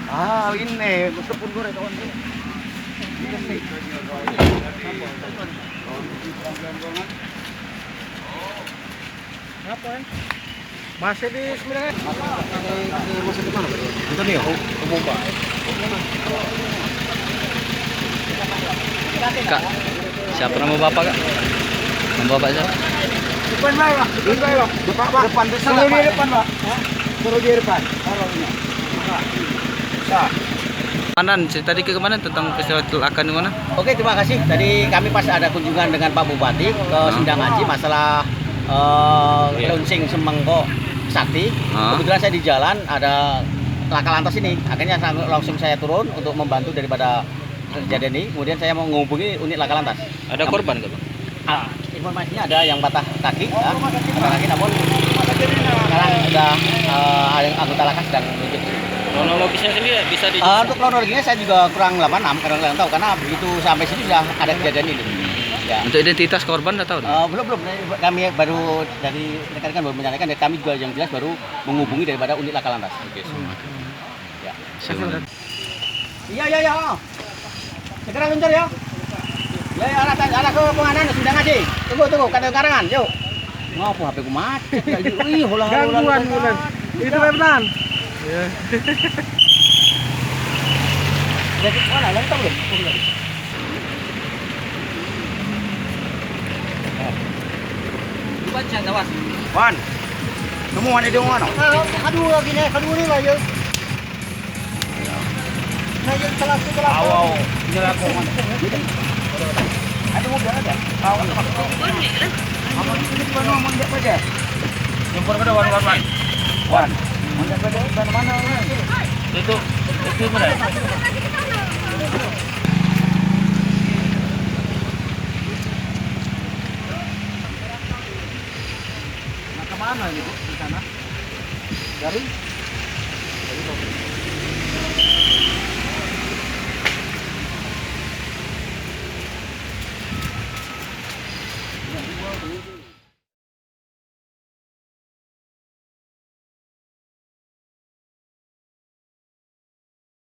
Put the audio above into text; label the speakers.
Speaker 1: Ah, ini gusto pun gore kawan.
Speaker 2: Apa ya? Masih di sebenarnya.
Speaker 1: Masuk ke mana? Itu nih, Bomba.
Speaker 3: Kak, siapa nama bapak kak? Nama bapak siapa?
Speaker 2: Depan Pak. Depan Pak.
Speaker 1: Depan besar.
Speaker 2: Suruh di depan Pak. Suruh di depan.
Speaker 3: Manan, tadi ke mana tentang peristiwa kecelakaan di mana?
Speaker 1: Oke, terima kasih. Tadi kami pas ada kunjungan dengan Pak Bupati ke Sindang Aji masalah launching Semangko Sakti. Kebetulan saya di jalan ada laka lantas ini. Akhirnya langsung saya turun untuk membantu daripada kejadian ini. Kemudian saya mau menghubungi unit laka lantas.
Speaker 3: Ada korban nggak bang?
Speaker 1: Informasinya ada yang patah kaki, ya. Patah kaki, namun sekarang ada anggota laka sedang menuju.
Speaker 3: Kronologisnya sendiri bisa di.
Speaker 1: Untuk kronologinya saya juga kurang tahu karena begitu sampai sini sudah ada kejadian ini. Ya.
Speaker 3: Untuk identitas korban nggak tahu?
Speaker 1: Belum. Kami baru dari rekan-rekan baru menyampaikan dan kami juga yang jelas baru menghubungi daripada unit laka lantas. Oke. Ya. Iya. Segera luncur ya. Ya, arah ke penganan Sindang Aji. Tunggu, kata karangan, yuk. Ngapa HP ku mati? Ih,
Speaker 2: Gangguan bulan. Itu benar. Ya.
Speaker 1: Jadi mana? Lentang belum? Baca awas. Wan. Semua ada di mana?
Speaker 2: Aduh, gini, nih lah ya. Nah, yang salah.
Speaker 1: Awau. Jelas kok. Ada mobil ada. Awau. Aman ini mana mondak saja. Jemput pada wan. Mondak pada mana? Itu mana? Nah, kemana ini Bu? Di sana? Dari mana?